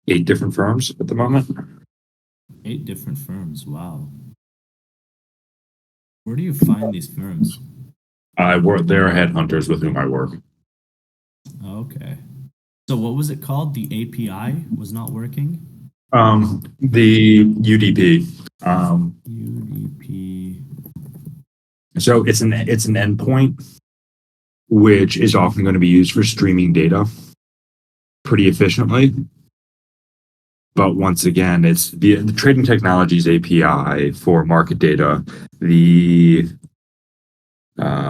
8 different firms at the moment. 8 different firms. Wow. Where do you find these firms? I work. There are headhunters with whom I work. Okay. So what was it called? The API was not working? The UDP. UDP. So it's an endpoint which is often going to be used for streaming data pretty efficiently. But once again, it's the Trading Technologies API for market data. The uh,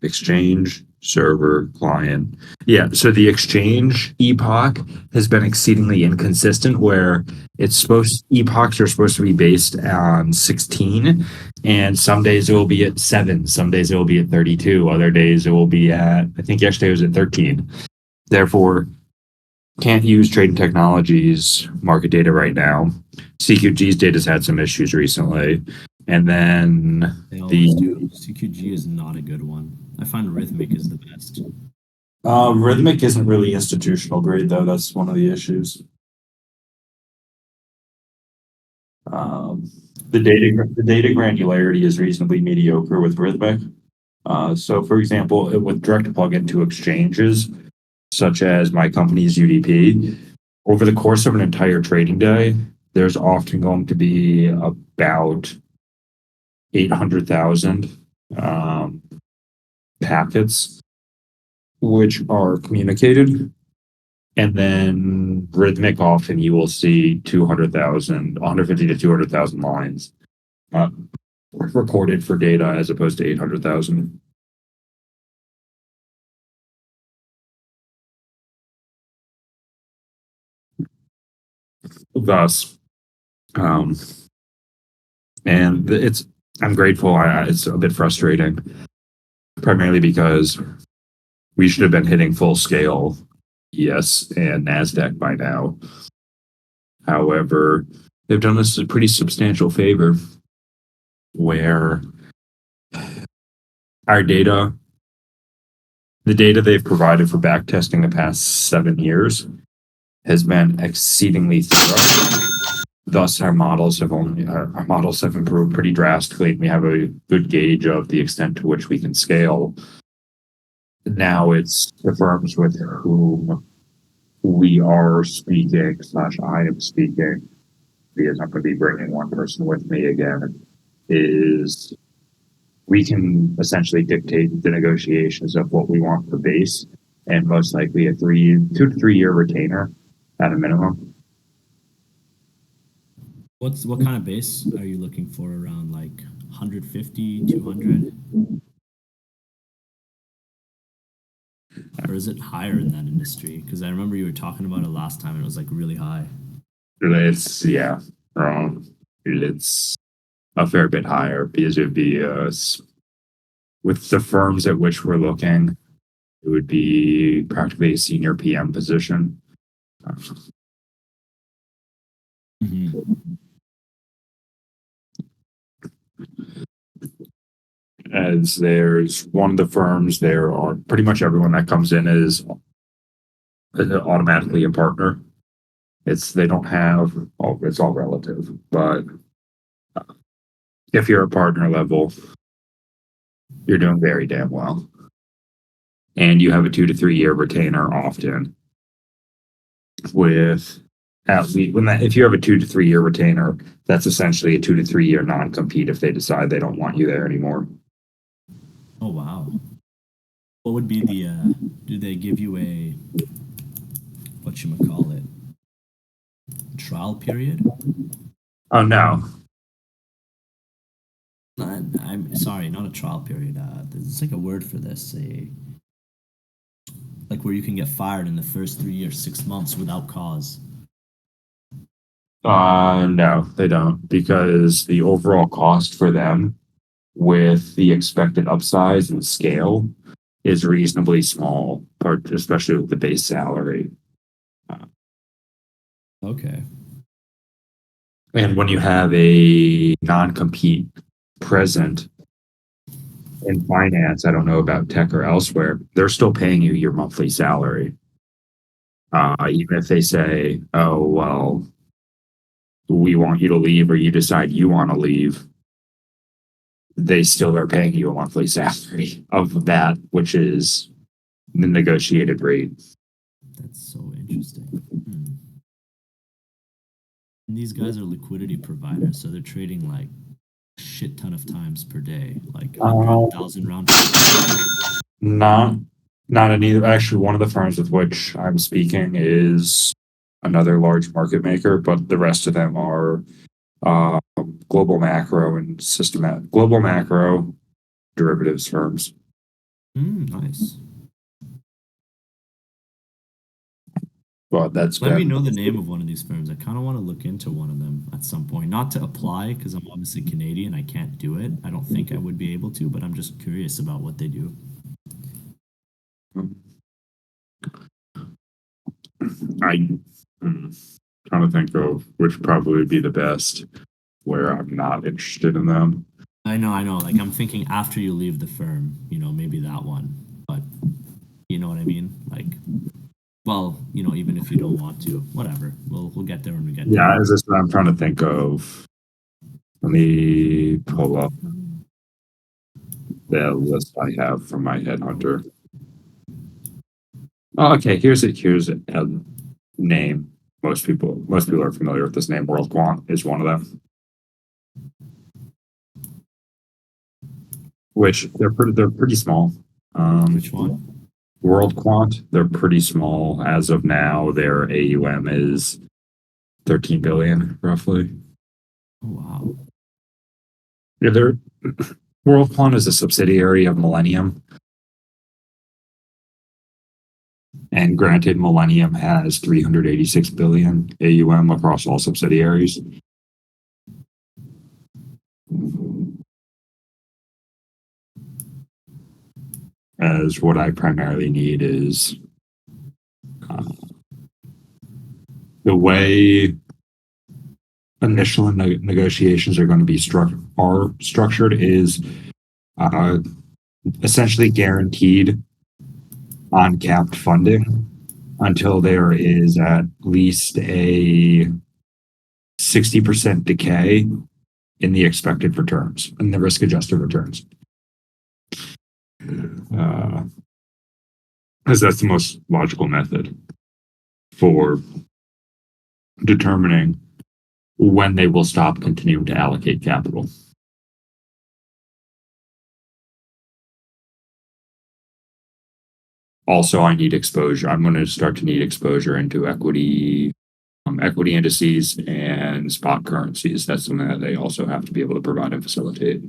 exchange server client. Yeah, so the exchange epoch has been exceedingly inconsistent where epochs are supposed to be based on 16, and some days it will be at 7, some days it will be at 32, other days it will be at, I think yesterday it was at 13. Therefore, can't use Trading Technologies market data right now. CQG's data's had some issues recently. And then They always do. CQG is not a good one. I find Rhythmic is the best. Rhythmic isn't really institutional grade, though. That's one of the issues. The data granularity is reasonably mediocre with Rhythmic. So, for example, with direct plugin to exchanges, such as my company's UDP, over the course of an entire trading day, there's often going to be about 800,000 packets which are communicated. And then Rhythmic, often you will see 200,000, 150 to 200,000 lines recorded for data as opposed to 800,000. Thus, and I'm grateful. It's a bit frustrating, primarily because we should have been hitting full scale ES and NASDAQ by now. However, they've done us a pretty substantial favor where our data, the data they've provided for backtesting the past 7 years, has been exceedingly thorough. Thus, our models have improved pretty drastically. We have a good gauge of the extent to which we can scale. Now it's the firms with whom we are speaking / I am speaking, because I'm going to be bringing one person with me again, is we can essentially dictate the negotiations of what we want for base, and most likely a 2 to 3 year retainer at a minimum. What kind of base are you looking for? Around like 150, 200? Or is it higher in that industry? Because I remember you were talking about it last time and it was like really high. It's it's a fair bit higher because it would be with the firms at which we're looking, it would be practically a senior PM position. As there's one of the firms, there are pretty much everyone that comes in is automatically a partner. They don't have, it's all relative, but if you're a partner level, you're doing very damn well. And you have a 2 to 3 year retainer often. With at least if you have a 2 to 3 year retainer, that's essentially a 2 to 3 year non-compete if they decide they don't want you there anymore. Oh wow. What would be the do they give you a whatchamacallit trial period? Oh no. I'm sorry, not a trial period. There's like a word for this. Like where you can get fired in the first 3 years, 6 months without cause. No, they don't, because the overall cost for them with the expected upsize and scale is reasonably small, especially with the base salary. Okay. And when you have a non-compete present in finance, I don't know about tech or elsewhere, they're still paying you your monthly salary. Even if they say, "Oh, well, we want you to leave," or you decide you want to leave, they still are paying you a monthly salary of that, which is the negotiated rate. That's so interesting. Hmm. And these guys are liquidity providers, so they're trading like a shit ton of times per day, like Uh, 100,000 round trips. not not any. Actually, one of the firms with which I'm speaking is another large market maker, but the rest of them are uh, global macro and systematic global macro derivatives firms. Nice. But that's Let me been know the name of one of these firms. I kind of want to look into one of them at some point. Not to apply because I'm obviously Canadian. I can't do it. I don't think I would be able to, but I'm just curious about what they do. I trying to think of which probably would be the best where I'm not interested in them. I know. Like I'm thinking after you leave the firm, maybe that one. But you know what I mean? Like, well, even if you don't want to, whatever. We'll get there when we get there. Yeah, as I said, I'm trying to think of. Let me pull up the list I have from my headhunter. Oh, okay, here's a name. Most people are familiar with this name. World Quant is one of them. Which they're pretty small. Which one? World Quant, they're pretty small as of now. Their AUM is 13 billion roughly. Oh wow. Yeah, they're World Quant is a subsidiary of Millennium, and granted, Millennium has 386 billion AUM across all subsidiaries. As what I primarily need is uh, the way initial negotiations are going to be structured is uh, essentially guaranteed uncapped funding until there is at least a 60% decay in the expected returns and the risk adjusted returns. Uh, as that's the most logical method for determining when they will stop continuing to allocate capital. Also, I need exposure. I'm going to start to need exposure into equity indices and spot currencies. That's something that they also have to be able to provide and facilitate.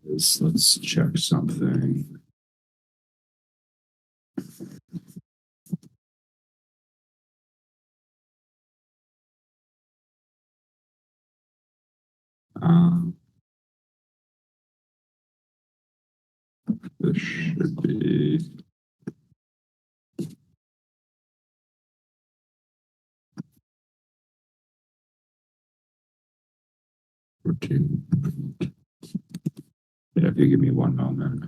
Let's check something. Um, this should be 14. Yeah, if you give me one moment.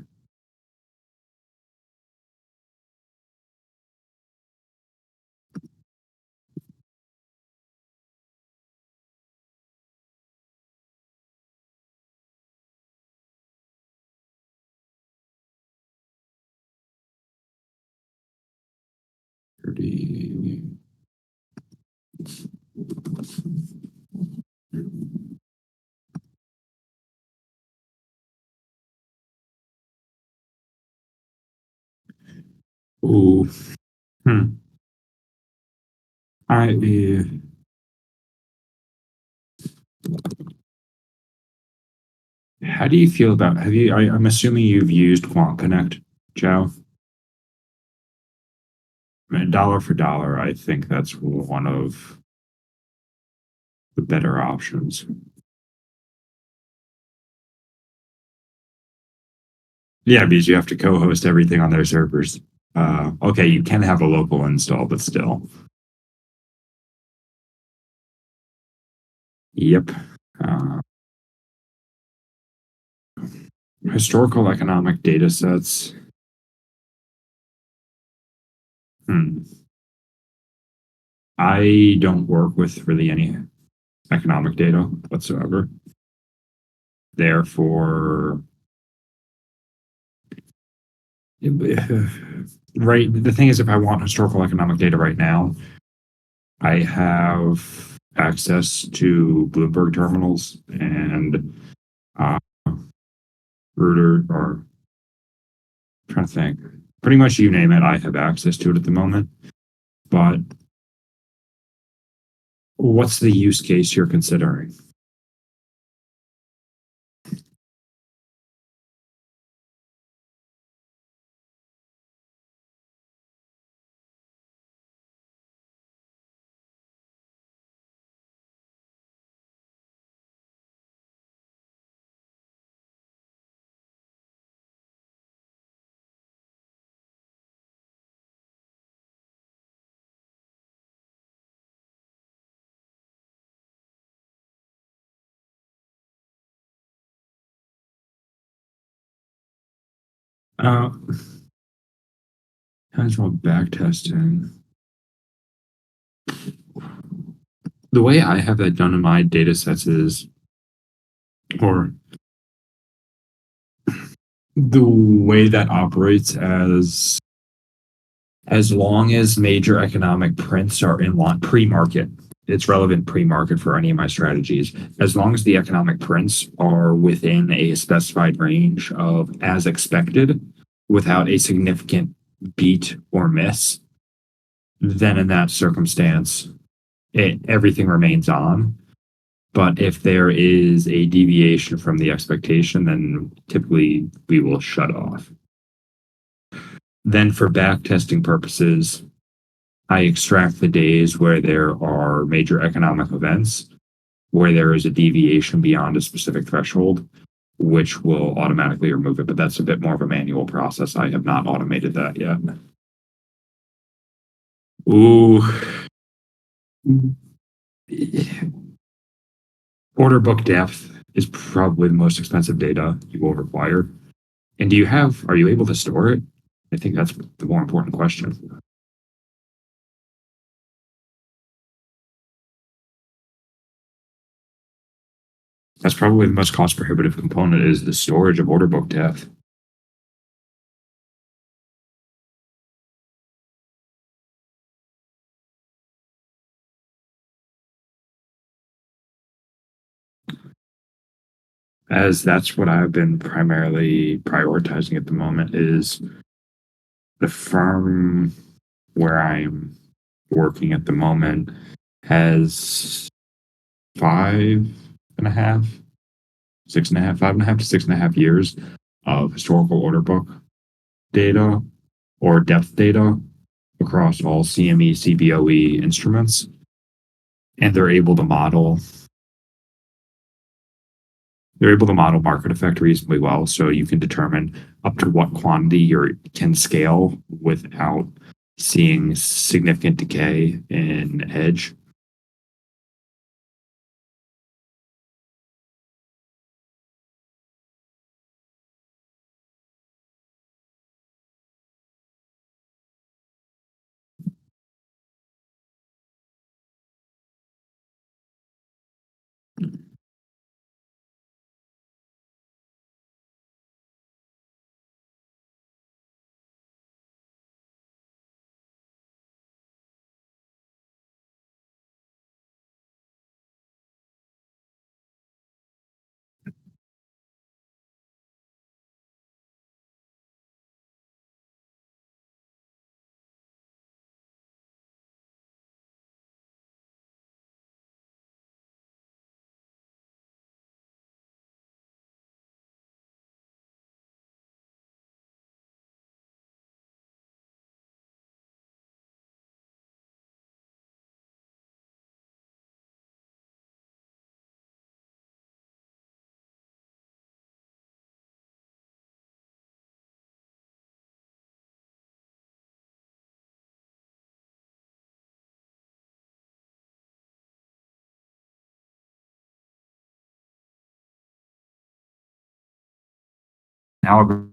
Thirty. Ooh. Hmm. I uh, How do you feel about, I'm assuming you've used Quant Connect, Joe? I mean, dollar for dollar, I think that's one of the better options. Yeah, because you have to co-host everything on their servers. Okay, you can have a local install, but still. Yep. Uh, Historical economic data sets. Hmm. I don't work with really any economic data whatsoever. Therefore, right, the thing is, if I want historical economic data right now, I have access to Bloomberg terminals and uh, Reuters, or I'm trying to think. Pretty much you name it, I have access to it at the moment. But what's the use case you're considering? Uh, Casual back testing. The way I have that done in my data sets is, or the way that operates as long as major economic prints are in line pre-market, it's relevant pre-market for any of my strategies. As long as the economic prints are within a specified range of as expected, without a significant beat or miss, then in that circumstance, everything remains on. But if there is a deviation from the expectation, then typically we will shut off. Then for back testing purposes, I extract the days where there are major economic events, where there is a deviation beyond a specific threshold, which will automatically remove it. But that's a bit more of a manual process. I have not automated that yet. Ooh. Order book depth is probably the most expensive data you will require. And are you able to store it? I think that's the more important question. That's probably the most cost prohibitive component is the storage of order book depth. As that's what I've been primarily prioritizing at the moment is the firm where I'm working at the moment has 5.5, 6.5, 5.5 to 6.5 years of historical order book data or depth data across all CME, CBOE instruments. And they're able to model market effect reasonably well. So you can determine up to what quantity you can scale without seeing significant decay in edge. Now,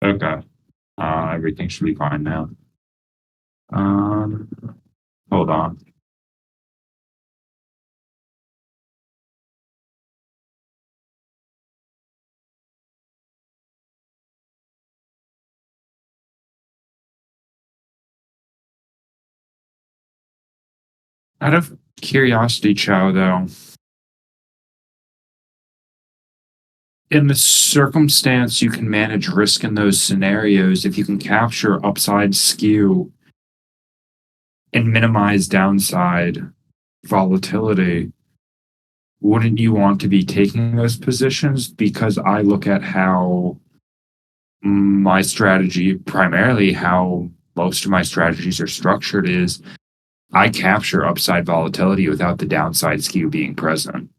okay. Everything should be fine now. Um, Hold on. Out of curiosity, Chow, though, in the circumstance you can manage risk in those scenarios, if you can capture upside skew and minimize downside volatility, wouldn't you want to be taking those positions? Because I look at how my strategy, primarily how most of my strategies are structured, is I capture upside volatility without the downside skew being present.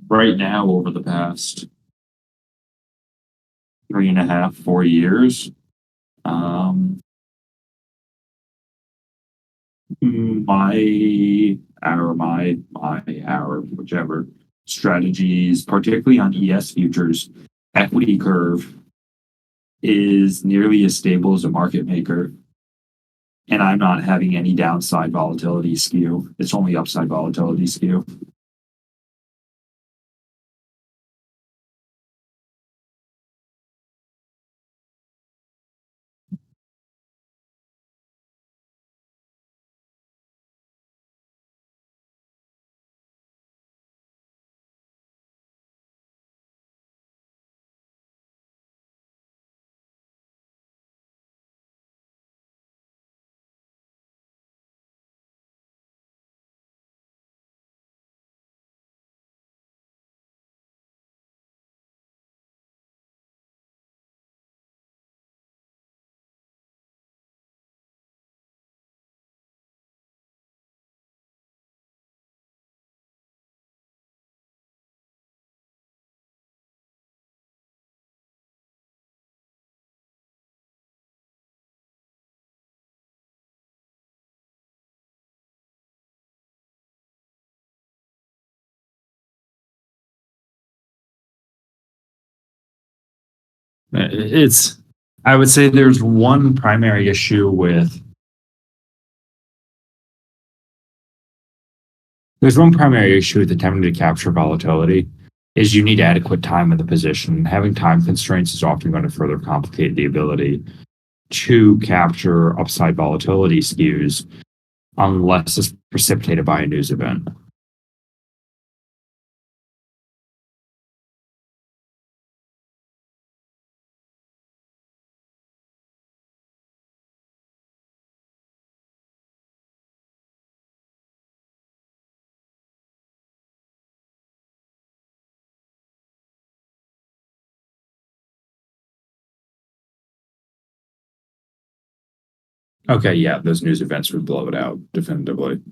Right now, over the past 3.5, 4 years, um, my whichever strategies, particularly on ES futures, equity curve is nearly as stable as a market maker, and I'm not having any downside volatility skew. It's only upside volatility skew. It's, I would say there's one primary issue with, attempting to capture volatility is you need adequate time in the position. Having time constraints is often going to further complicate the ability to capture upside volatility skews unless it's precipitated by a news event. Okay, yeah, those news events would blow it out definitively.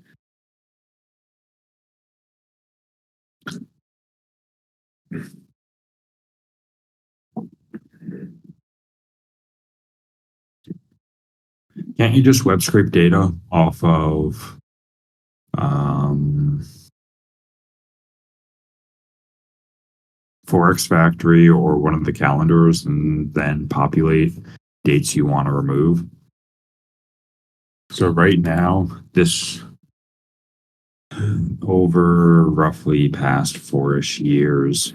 Can't you just web scrape data off of Forex Factory or one of the calendars and then populate dates you want to remove? So right now, this over roughly past 4-ish years,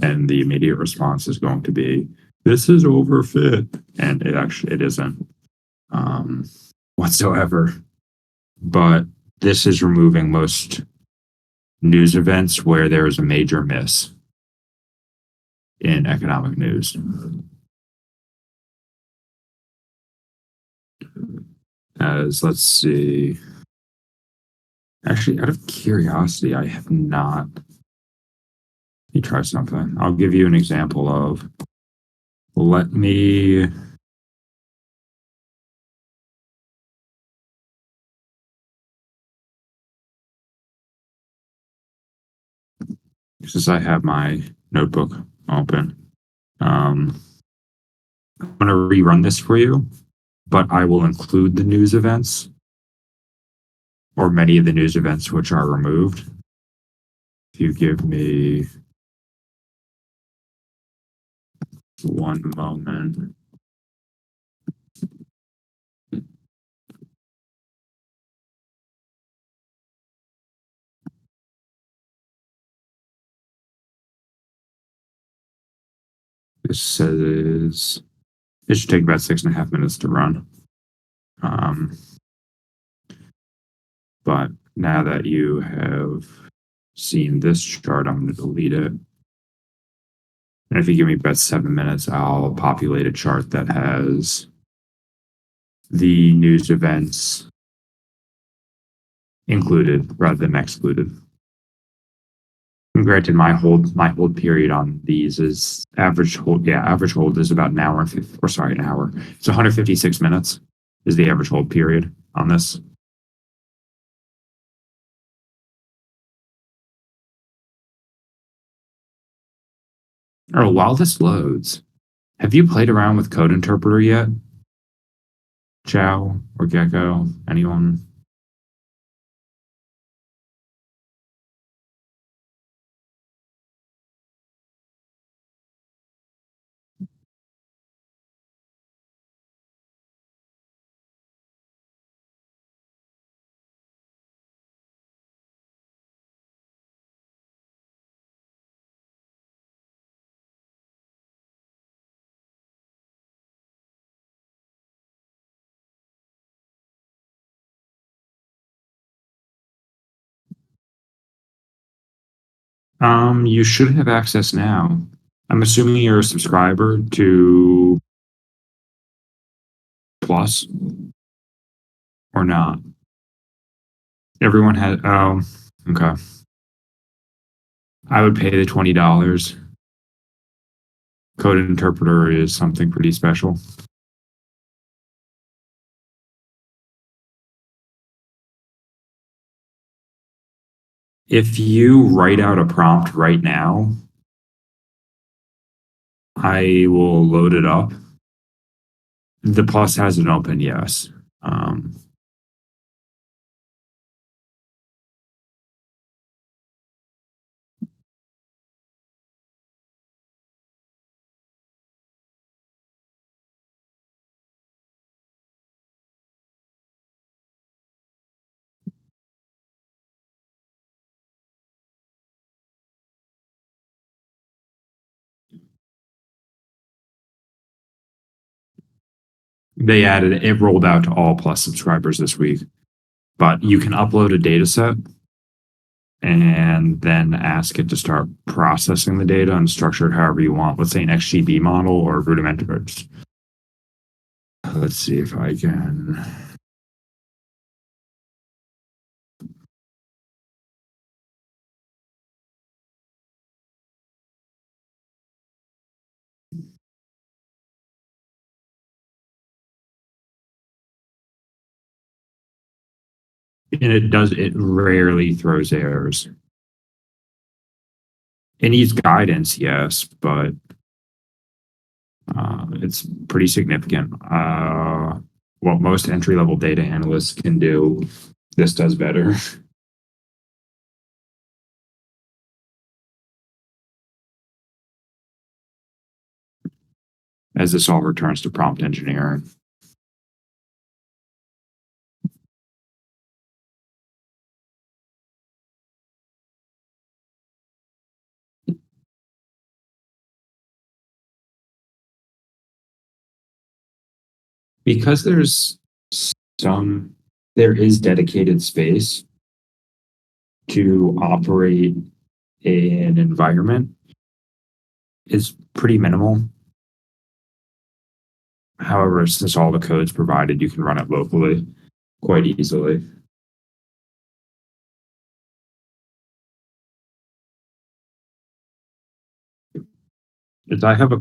and the immediate response is going to be, this is overfit, and it isn't whatsoever. But this is removing most news events where there is a major miss in economic news. As let's see, actually, out of curiosity, I have not. Let me try something. I'll give you an example of. Let me. Since I have my notebook open, I'm going to rerun this for you, but I will include the news events or many of the news events which are removed. If you give me one moment. This says it should take about 6.5 minutes to run. But now that you have seen this chart, I'm going to delete it. And if you give me about 7 minutes, I'll populate a chart that has the news events included rather than excluded. And granted, my hold period on these is average hold. Yeah, average hold is about an hour and 50, or sorry, an hour. It's 156 minutes is the average hold period on this. Oh, while this loads, have you played around with Code Interpreter yet? Chow or Gecko? Anyone? You should have access now. I'm assuming you're a subscriber to Plus or not. Everyone had. Oh, okay. I would pay the $20. Code Interpreter is something pretty special. If you write out a prompt right now, I will load it up. The Plus hasn't opened, yes. They added it rolled out to all Plus subscribers this week, but you can upload a data set and then ask it to start processing the data and structure it however you want. Let's say an XGB model or rudimentary. Let's see if I can. And it rarely throws errors. It needs guidance, yes, but it's pretty significant. What most entry level data analysts can do, this does better. As this all returns to prompt engineering. Because there is dedicated space to operate an environment is pretty minimal. However, since all the code's provided, you can run it locally quite easily. It's, I have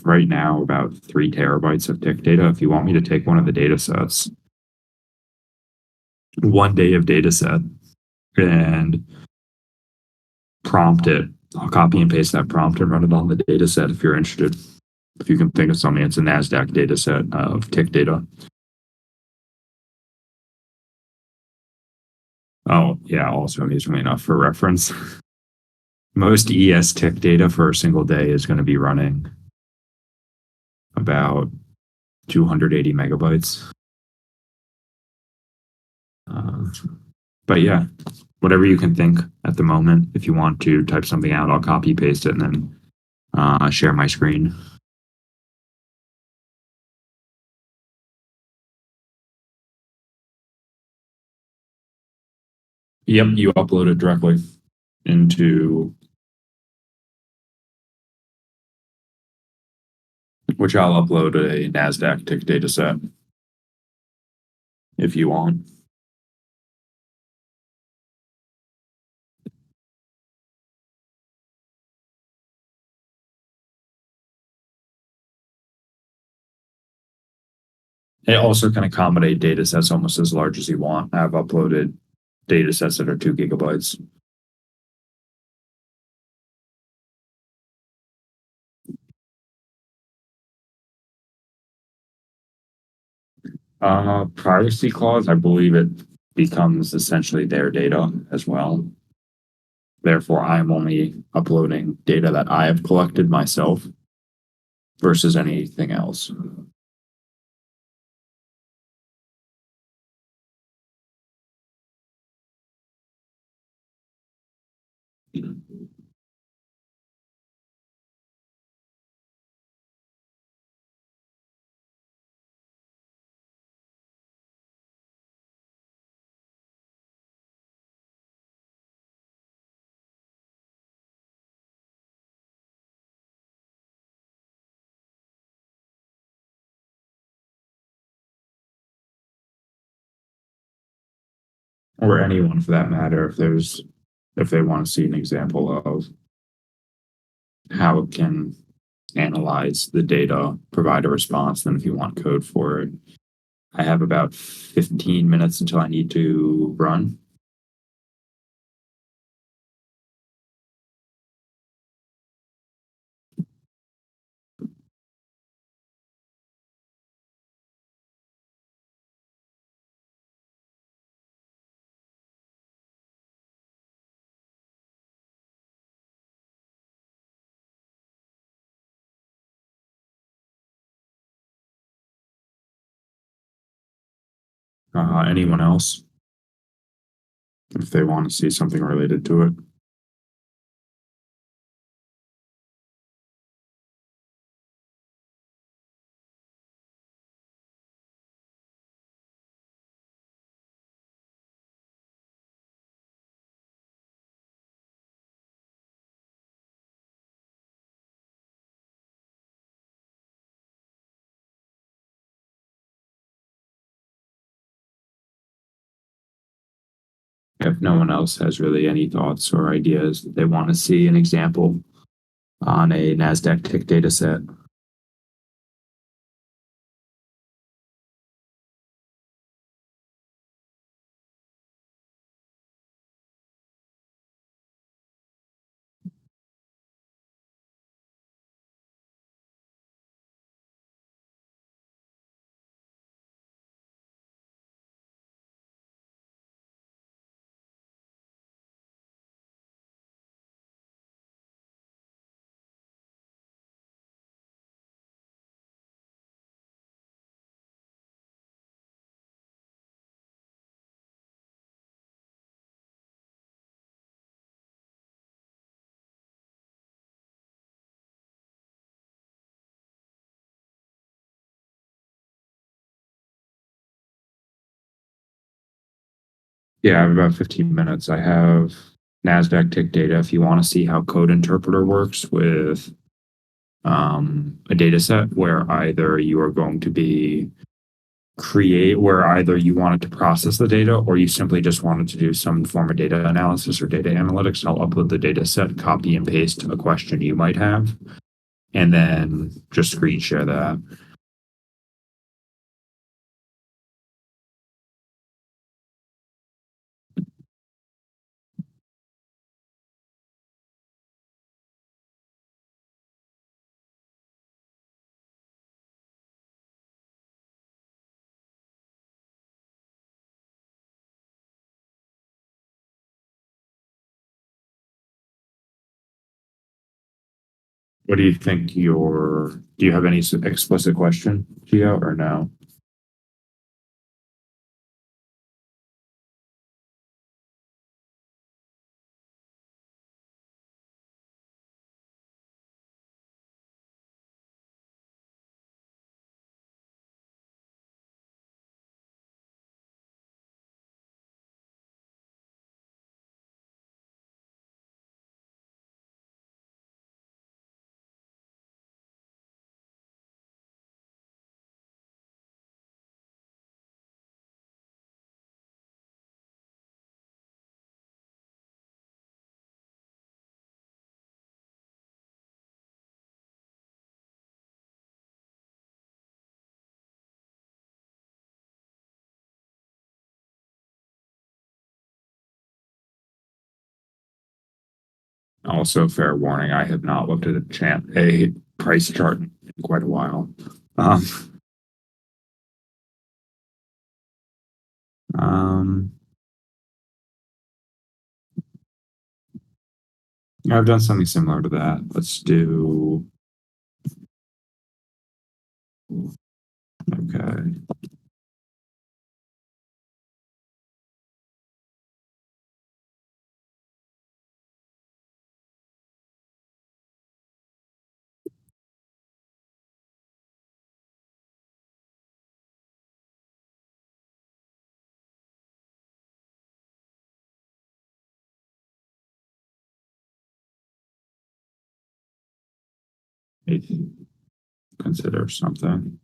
right now about 3 terabytes of tick data. If you want me to take one of the data sets, 1 day of data set, and prompt it, I'll copy and paste that prompt and run it on the data set if you're interested. If you can think of something, it's a NASDAQ data set of tick data. Oh, yeah, also amusingly enough, for reference, most ES tick data for a single day is going to be running about 280 megabytes. But yeah, whatever you can think at the moment. If you want to type something out, I'll copy paste it and then share my screen. Yep, you upload it directly into which I'll upload a NASDAQ tick data set if you want. It also can accommodate data sets almost as large as you want. I've uploaded data sets that are 2 gigabytes. Privacy clause, I believe it becomes essentially their data as well. Therefore, I'm only uploading data that I have collected myself versus anything else. Or anyone for that matter, if they want to see an example of how it can analyze the data, provide a response, then if you want code for it. I have about 15 minutes until I need to run. Anyone else, if they want to see something related to it. If no one else has really any thoughts or ideas that they want to see an example on a NASDAQ tick data set. Yeah, I have about 15 minutes. I have NASDAQ tick data. If you want to see how code interpreter works with a data set where either you are going to be where either you wanted to process the data or you simply just wanted to do some form of data analysis or data analytics, I'll upload the data set, copy and paste a question you might have, and then just screen share that. What do you think do you have any explicit question, Gio, or no? Also, fair warning, I have not looked at a price chart in quite a while. Um, um, I've done something similar to that. Let's do, okay. Consider something.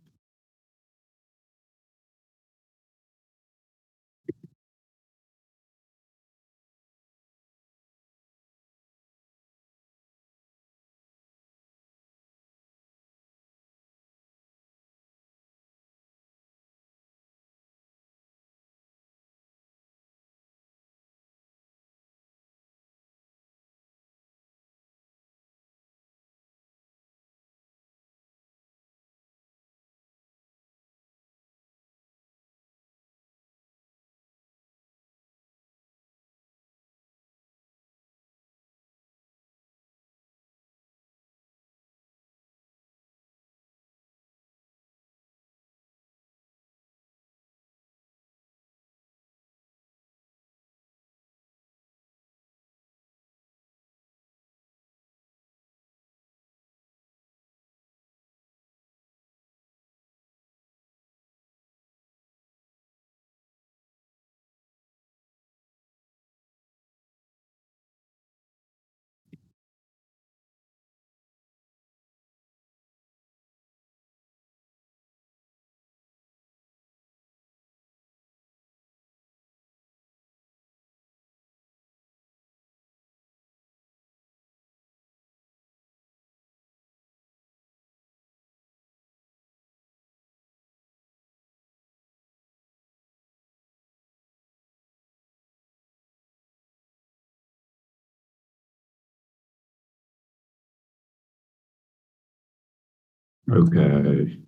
Okay.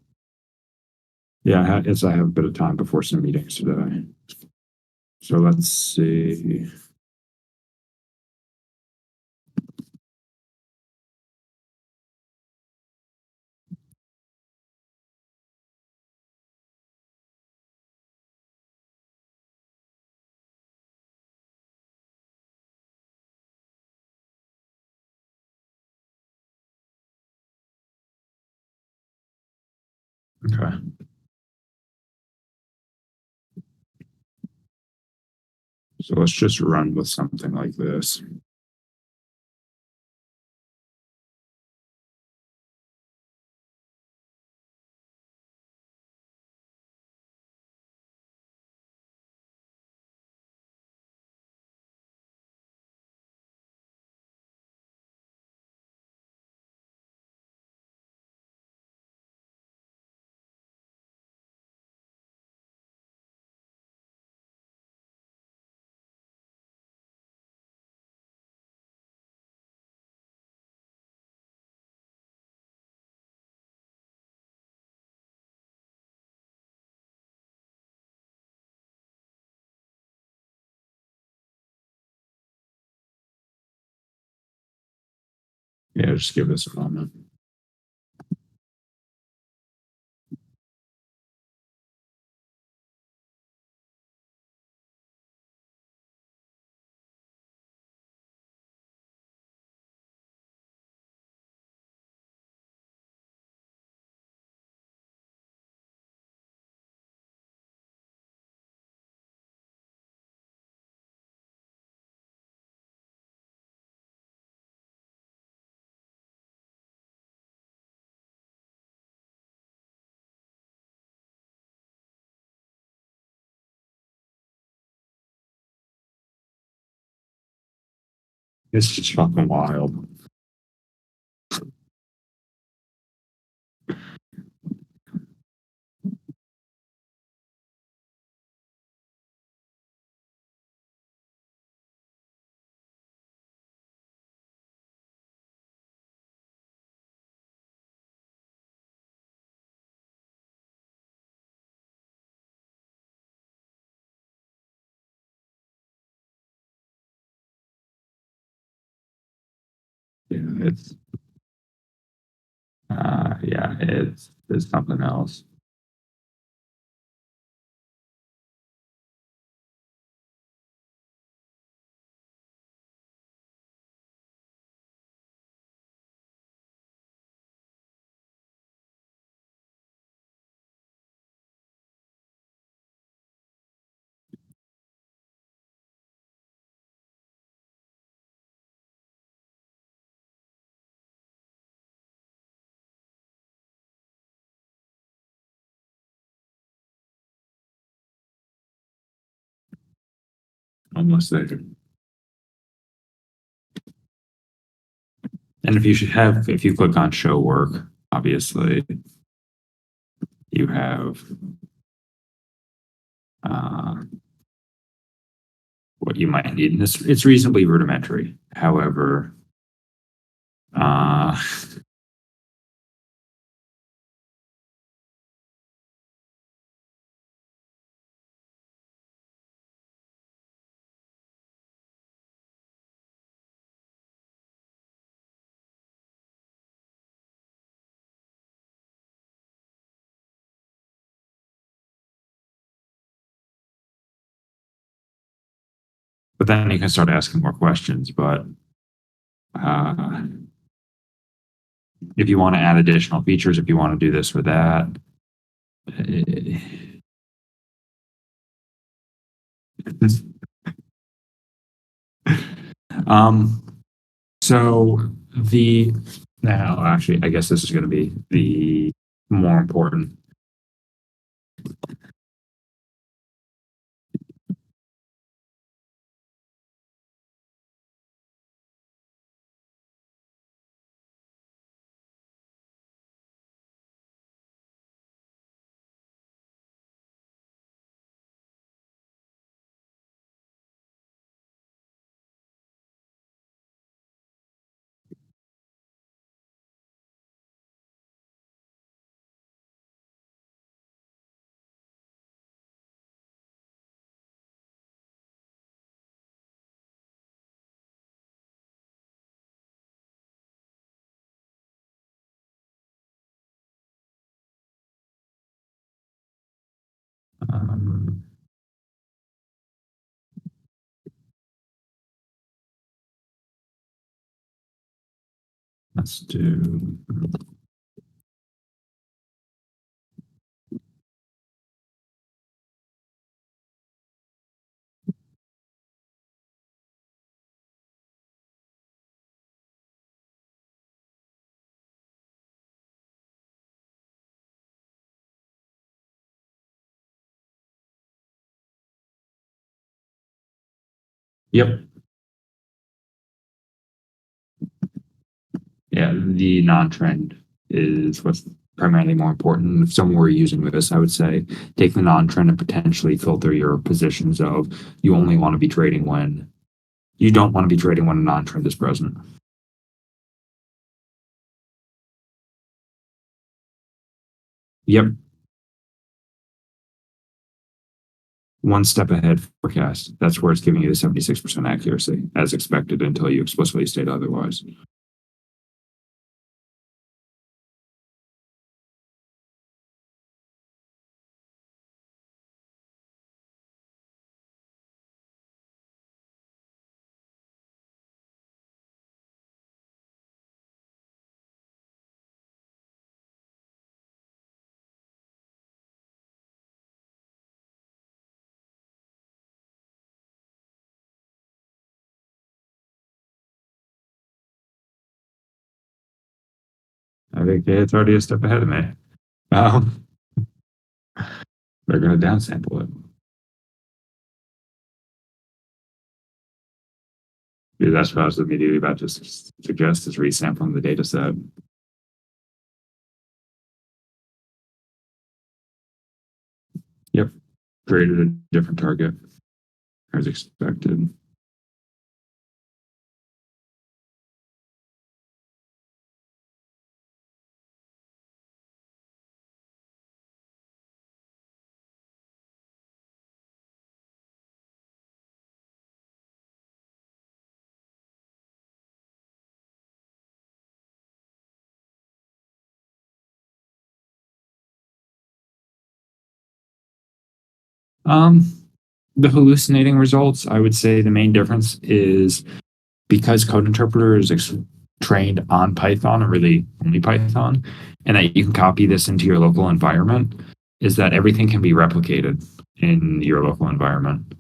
Yeah, I have a bit of time before some meetings today. So let's see. Okay. So let's just run with something like this. Yeah, just give this a moment. It's just fucking wild. Yeah, it's something else. Almost there. And if you click on show work, obviously you have uh, what you might need. And it's reasonably rudimentary. However, uh, but then you can start asking more questions. But uh, if you want to add additional features, if you want to do this or that, um, so the now actually, I guess this is going to be the more important. Let's do. Yep. Yeah, the non-trend is what's primarily more important. If someone were using this, I would say take the non-trend and potentially filter your positions of you only want to be trading when you don't want to be trading when a non-trend is present. Yep. One step ahead forecast. That's where it's giving you the 76% accuracy as expected until you explicitly state otherwise. I think it's already a step ahead of me. Um, they're going to downsample it. Dude, that's what I was immediately about to suggest is resampling the data set. Yep. Created a different target as expected. Um, the hallucinating results, I would say the main difference is because Code Interpreter is trained on Python or really only Python, and that you can copy this into your local environment, is that everything can be replicated in your local environment.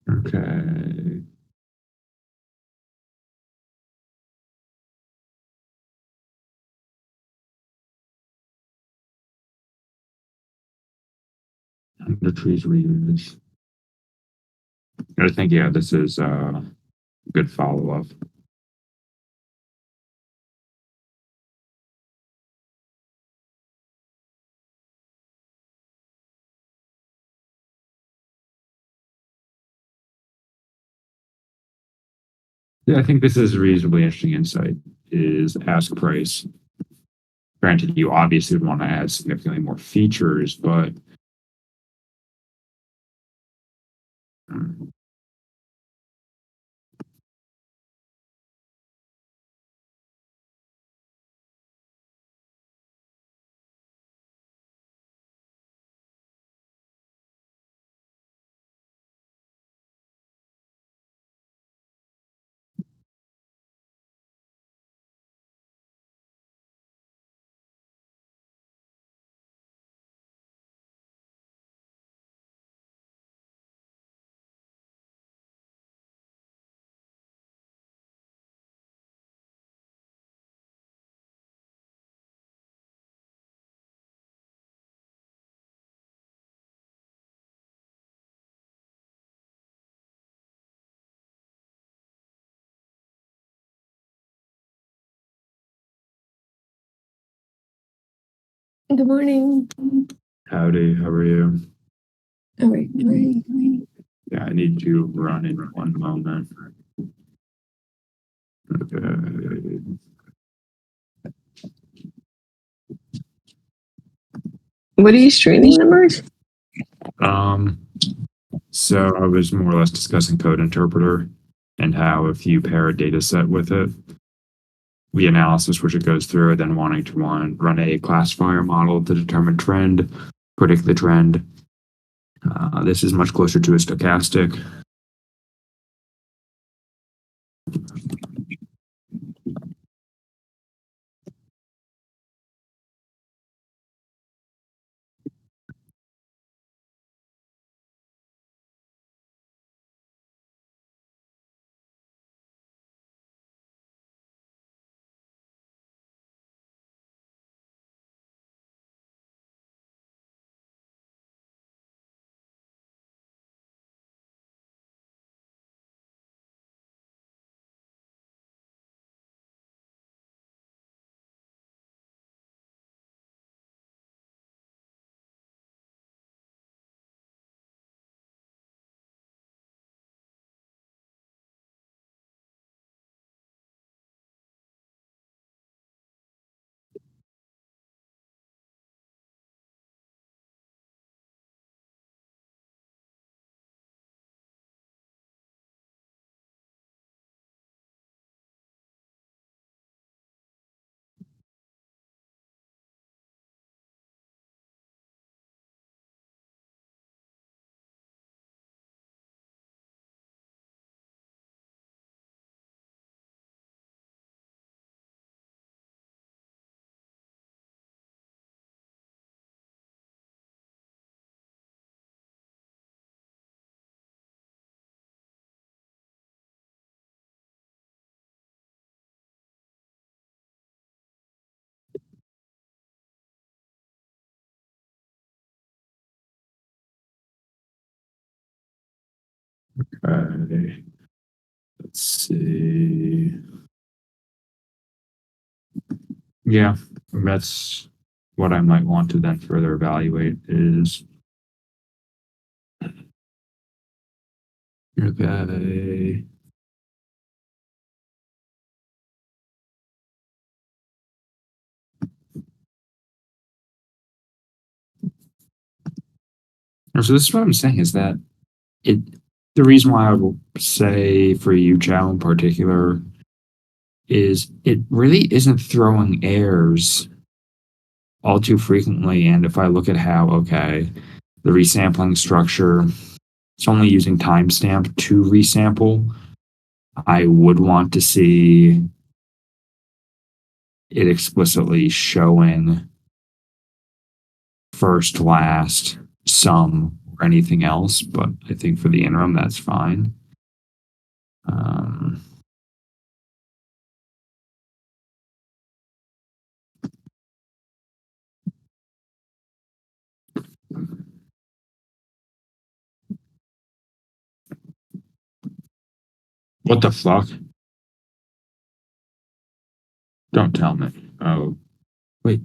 Okay. The trees reuse. I think, yeah, this is a good follow up. Yeah, I think this is a reasonably interesting insight. Is ask price. Granted, you obviously would want to add significantly more features, but Good morning. howdy, how are you? All right, great. Yeah, I need to run in one moment. Okay. What are you streaming numbers? So I was more or less discussing code interpreter and how if you pair a data set with it, the analysis which it goes through, then wanting to run a classifier model to determine trend, predict the trend. This is much closer to a stochastic. Let's see. Yeah, that's what I might want to then further evaluate is okay. So this is what I'm saying is that it the reason why I will say for you, Chow, in particular, is it really isn't throwing errors all too frequently. And if I look at how, okay, the resampling structure, it's only using timestamp to resample, I would want to see it explicitly showing first, last, sum, or anything else. But I think for the interim, that's fine. Um, what the fuck? Don't tell me. Oh, wait.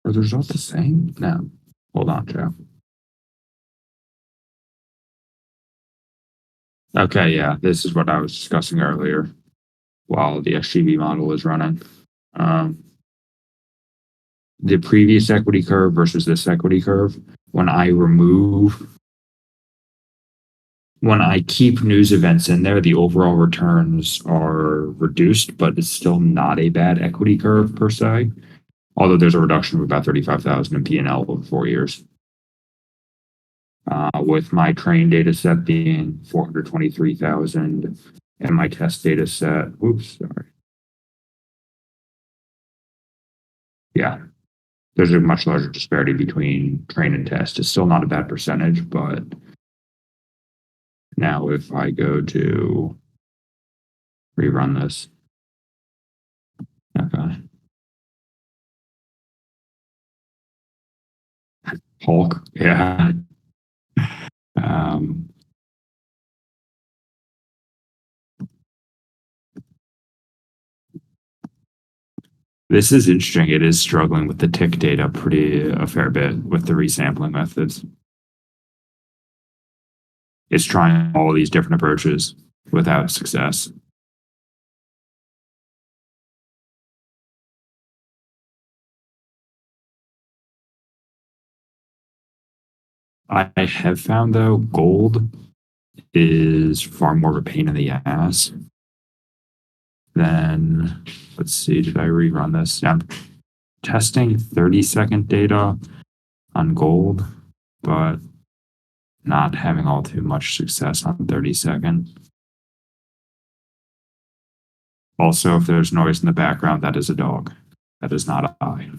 Are the results the same? No. Hold on, Joe. Okay, yeah, this is what I was discussing earlier. while the SGB model is running. The previous equity curve versus this equity curve, when I keep news events in there, the overall returns are reduced, but it's still not a bad equity curve per se. Although there's a reduction of about 35,000 in P&L over 4 years. With my train data set being 423,000 and my test data set, yeah, there's a much larger disparity between train and test. It's still not a bad percentage, but now if I go to rerun this, okay. Hulk, yeah. This is interesting. It is struggling with the tick data a fair bit with the resampling methods. It's trying all these different approaches without success. I have found though, gold is far more of a pain in the ass than, let's see, did I rerun this? Yeah, I'm testing 30-second data on gold, but not having all too much success on 30-second. Also, if there's noise in the background, that is a dog. That is not a eye.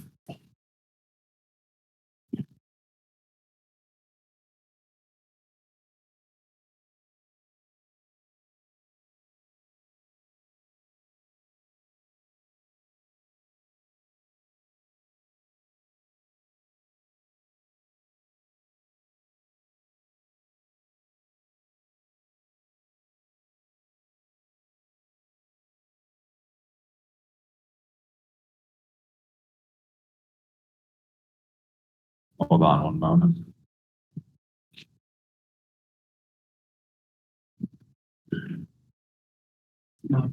Hold on one moment. No.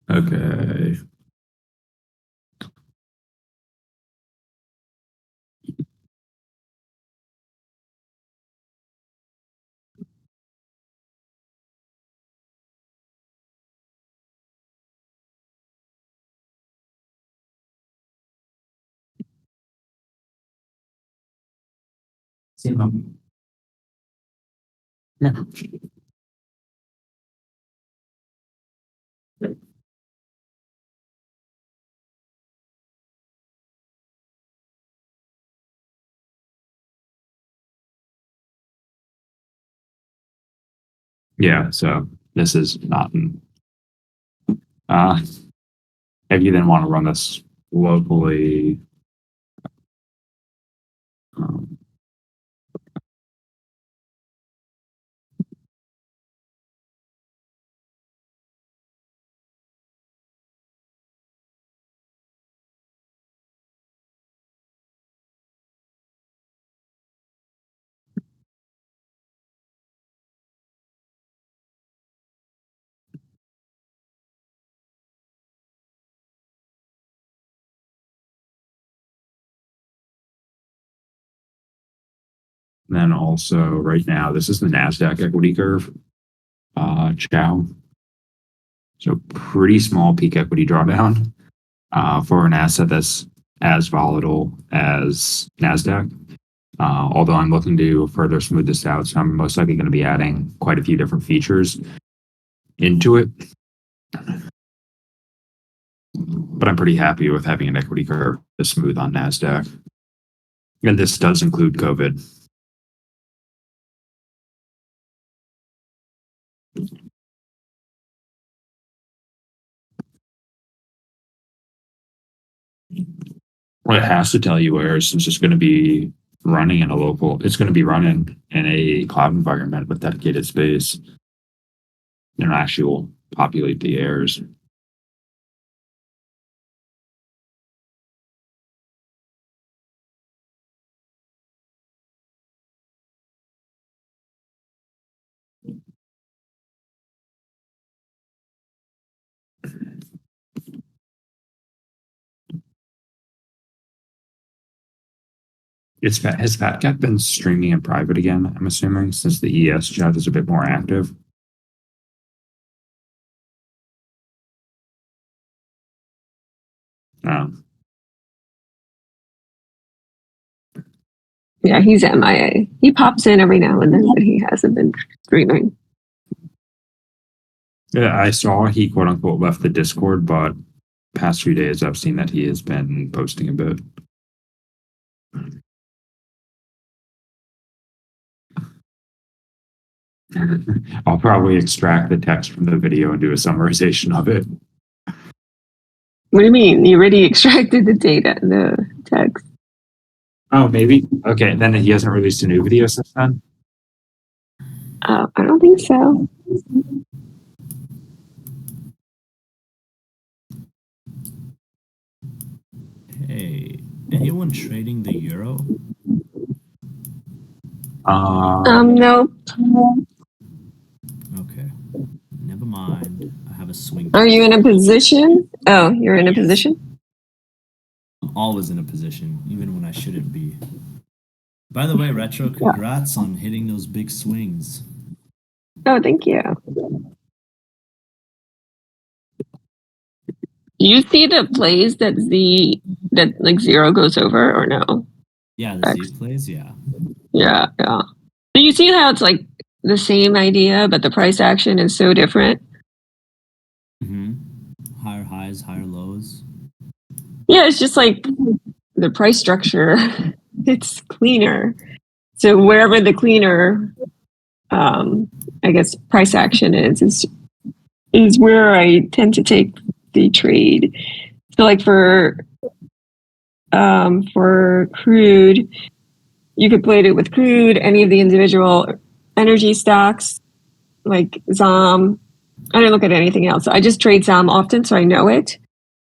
Okay. Yeah. Yeah, so this is not if you then want to run this locally, um, then also right now, this is the NASDAQ equity curve, chow. So pretty small peak equity drawdown for an asset that's as volatile as NASDAQ. Although I'm looking to further smooth this out, so I'm most likely going to be adding quite a few different features into it. But I'm pretty happy with having an equity curve this smooth on NASDAQ. And this does include COVID. Well, it has to tell you where, since it's going to be running in a local, it's going to be running in a cloud environment with dedicated space. And actually will populate the airs. Has Fatcat been streaming in private again? I'm assuming, since the ES chat is a bit more active. Um, Yeah, he's MIA. He pops in every now and then, but he hasn't been streaming. yeah, I saw he quote unquote left the Discord, but past few days I've seen that he has been posting a bit. I'll probably extract the text from the video and do a summarization of it. What do you mean? You already extracted the data, the text. Oh, maybe. Okay, then he hasn't released a new video since then. I don't think so. Hey, anyone trading the euro? No. Okay, never mind. I have a swing. Are you in a position? Oh, you're in a position? I'm always in a position, even when I shouldn't be. By the way, Retro, congrats on hitting those big swings. Oh, thank you. Do you see the plays that like zero goes over or no? Yeah, the Z plays, yeah. Yeah. So you see how it's like the same idea, but the price action is so different? Higher highs, higher lows. Yeah, it's just like the price structure, it's cleaner. So wherever the cleaner, I guess, price action is where I tend to take the trade. So like for crude, you could play it with crude, any of the individual energy stocks, like ZOM. I don't look at anything else. I just trade ZOM often, so I know it.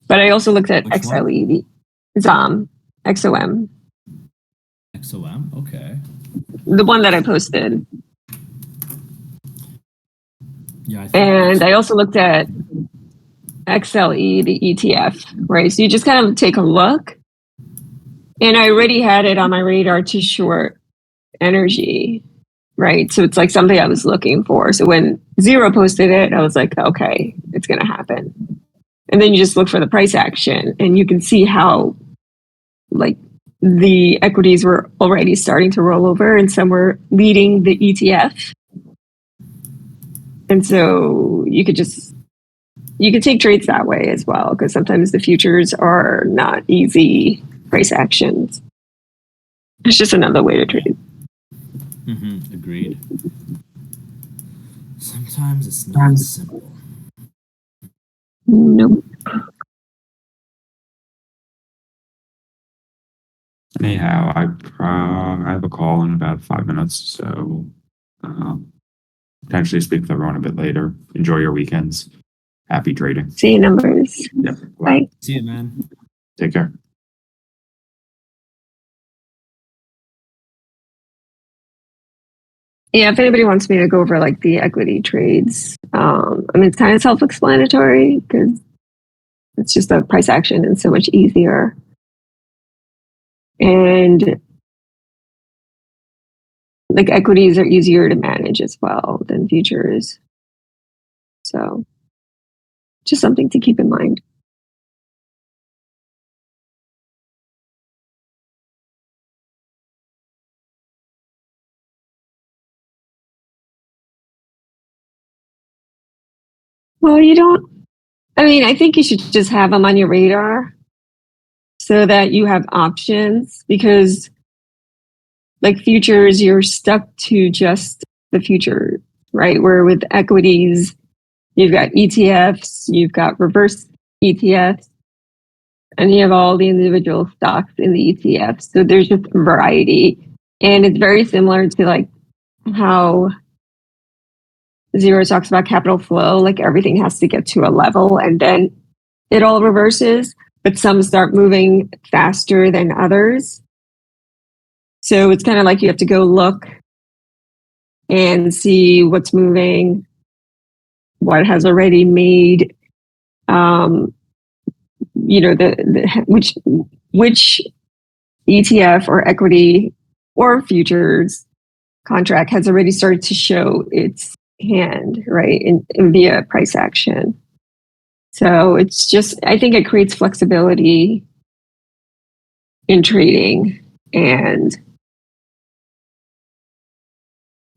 But I also looked at XLE, ZOM, XOM. XOM, okay. The one that I posted. Yeah, and I also looked at XLE, the ETF, right? So you just kind of take a look. And I already had it on my radar to short energy, right? So it's like something I was looking for. So when Zero posted it, I was like, okay, it's going to happen. And then you just look for the price action and you can see how like the equities were already starting to roll over and some were leading the ETF. And so you could take trades that way as well, because sometimes the futures are not easy price actions. It's just another way to trade. Agreed. Sometimes it's not simple. Nope. Anyhow, I have a call in about 5 minutes, so potentially speak with everyone a bit later. Enjoy your weekends. Happy trading. See you numbers. Yep. Bye. See you, man. Take care. Yeah, if anybody wants me to go over like the equity trades, I mean, it's kind of self-explanatory because it's just a price action and so much easier. And like equities are easier to manage as well than futures. So just something to keep in mind. Well, I think you should just have them on your radar so that you have options, because like futures, you're stuck to just the future, right? Where with equities, you've got ETFs, you've got reverse ETFs, and you have all the individual stocks in the ETF. So there's just variety. And it's very similar to like how Zero talks about capital flow, like everything has to get to a level and then it all reverses, but some start moving faster than others. So it's kind of like you have to go look and see what's moving, what has already made, which ETF or equity or futures contract has already started to show its hand, right, in via price action. So it's just, I think it creates flexibility in trading, and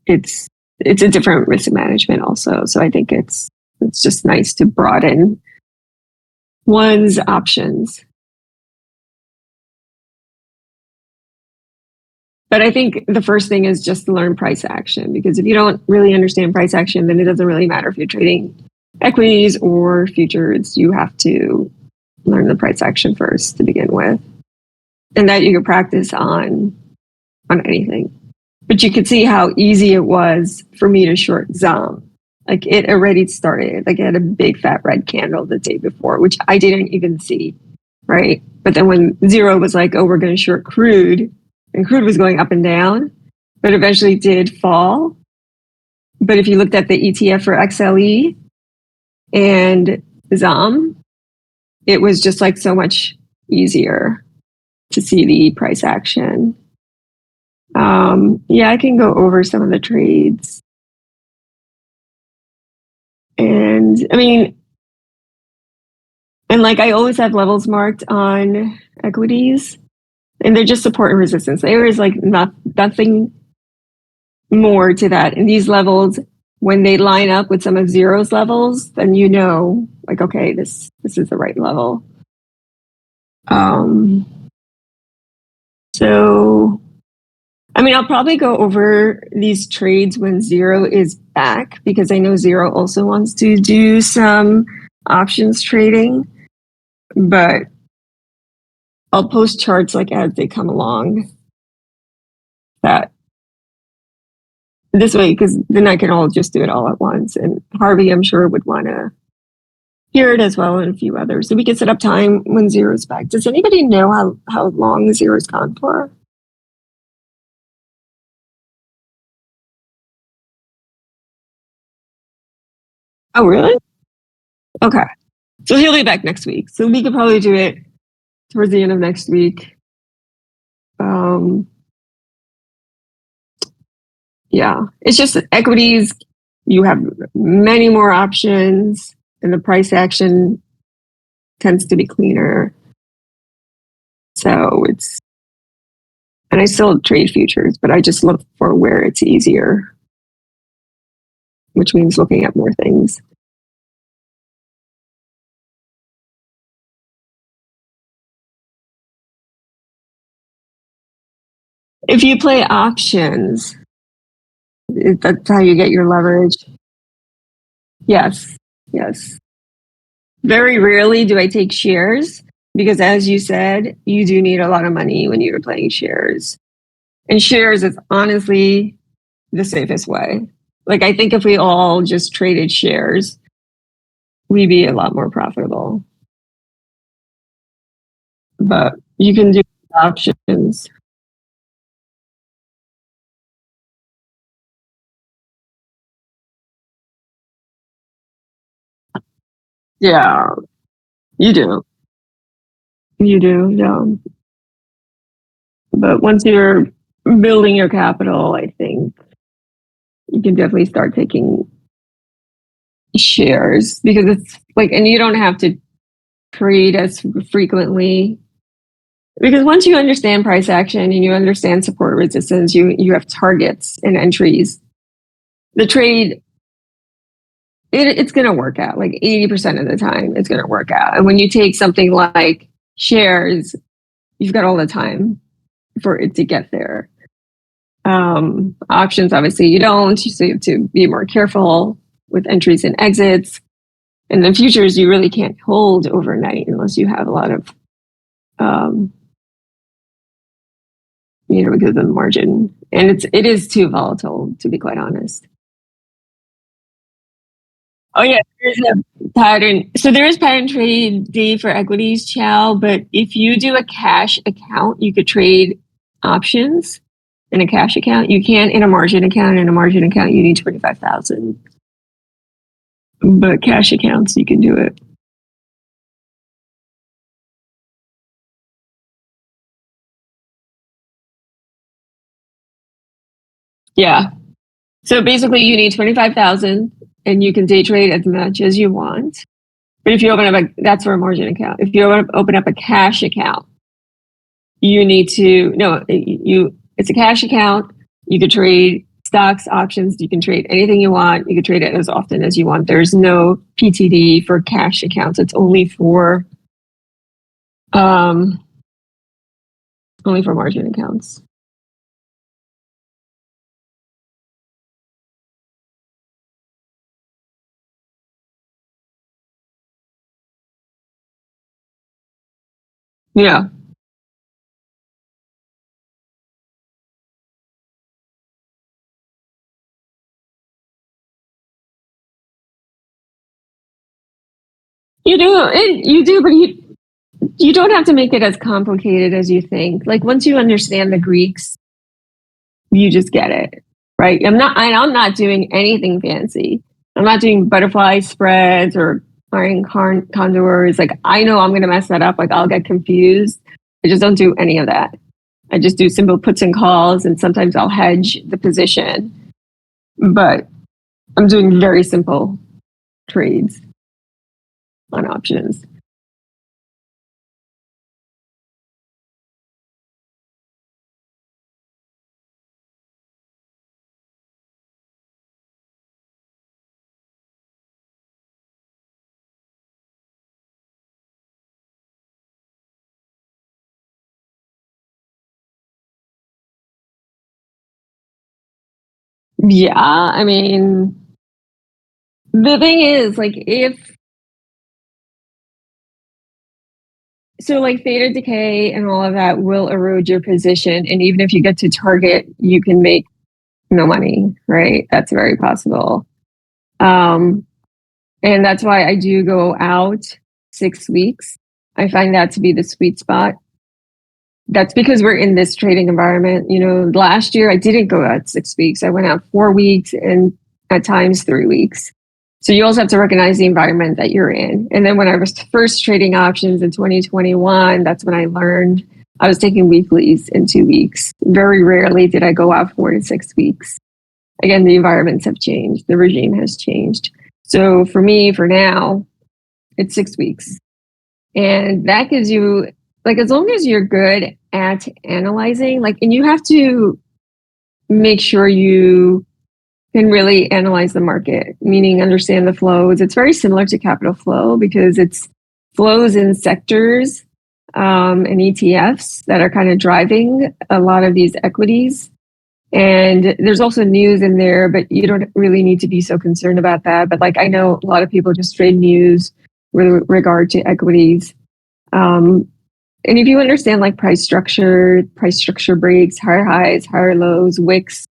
it's a different risk management also. So I think it's just nice to broaden one's options. But I think the first thing is just to learn price action, because if you don't really understand price action, then it doesn't really matter if you're trading equities or futures. You have to learn the price action first to begin with. And that you can practice on anything. But you could see how easy it was for me to short ZOM. Like it already started. Like it had a big fat red candle the day before, which I didn't even see, right? But then when Zero was like, oh, we're going to short crude, and crude was going up and down, but eventually did fall. But if you looked at the ETF for XLE and ZOM, it was just like so much easier to see the price action. Yeah, I can go over some of the trades. And I mean, and like I always have levels marked on equities, and they're just support and resistance. There is like nothing more to that. And these levels, when they line up with some of Zero's levels, then you know, like, okay, this is the right level. So, I mean, I'll probably go over these trades when Zero is back, because I know Zero also wants to do some options trading, but I'll post charts like as they come along. That this way, because then I can all just do it all at once. And Harvey, I'm sure, would want to hear it as well, and a few others. So we can set up time when Zero's back. Does anybody know how long Zero's gone for? Oh, really? Okay. So he'll be back next week. So we could probably do it towards the end of next week. Yeah, it's just equities. You have many more options, and the price action tends to be cleaner. So and I still trade futures, but I just look for where it's easier, which means looking at more things. If you play options, that's how you get your leverage. Yes. Very rarely do I take shares, because as you said, you do need a lot of money when you're playing shares. And shares is honestly the safest way. Like, I think if we all just traded shares, we'd be a lot more profitable. But you can do options. Yeah, you do. You do, yeah. But once you're building your capital, I think you can definitely start taking shares, because it's like, and you don't have to trade as frequently, because once you understand price action and you understand support resistance, you have targets and entries. The trade, it's going to work out. Like 80% of the time, it's going to work out. And when you take something like shares, you've got all the time for it to get there. Options, obviously, you don't. So you have to be more careful with entries and exits. And then futures, you really can't hold overnight unless you have a lot of Because of the margin, and it is too volatile, to be quite honest. Oh yeah, there's a pattern. So there is pattern trade day for equities, Chow. But if you do a cash account, you could trade options in a cash account. You can't in a margin account. In a margin account, you need 25,000. But cash accounts, you can do it. Yeah. So basically, you need 25,000, and you can day trade as much as you want. But if you open up that's for a margin account. If you open up a cash account, you need to it's a cash account. You could trade stocks, options. You can trade anything you want. You can trade it as often as you want. There's no PTD for cash accounts. It's only for margin accounts. Yeah. You do, but you don't have to make it as complicated as you think. Like once you understand the Greeks, you just get it, right? I'm not doing anything fancy. I'm not doing butterfly spreads or iron condors. Like I know I'm going to mess that up. Like I'll get confused. I just don't do any of that. I just do simple puts and calls, and sometimes I'll hedge the position. But I'm doing very simple trades on options. Yeah, I mean, the thing is, like, like theta decay and all of that will erode your position. And even if you get to target, you can make no money, right? That's very possible. And that's why I do go out 6 weeks. I find that to be the sweet spot. That's because we're in this trading environment. Last year I didn't go out 6 weeks. I went out 4 weeks and at times 3 weeks. So you also have to recognize the environment that you're in. And then when I was first trading options in 2021, that's when I learned I was taking weeklies in 2 weeks. Very rarely did I go out 4 to 6 weeks. Again, the environments have changed. The regime has changed. So for me, for now, it's 6 weeks. And that gives you, like, as long as you're good at analyzing, like, and you have to make sure you can really analyze the market, meaning understand the flows. It's very similar to capital flow because it's flows in sectors and ETFs that are kind of driving a lot of these equities. And there's also news in there, but you don't really need to be so concerned about that. But like I know a lot of people just trade news with regard to equities. And if you understand like price structure breaks, higher highs, higher lows, wicks,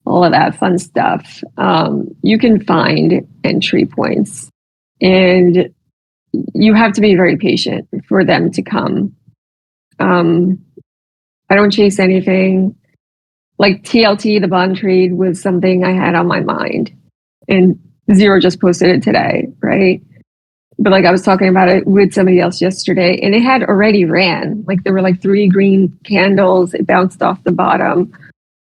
all of that fun stuff, you can find entry points. And you have to be very patient for them to come. I don't chase anything. Like TLT, the bond trade, was something I had on my mind. And Zero just posted it today, right? But like I was talking about it with somebody else yesterday, and it had already ran. Like there were like 3 green candles. It bounced off the bottom.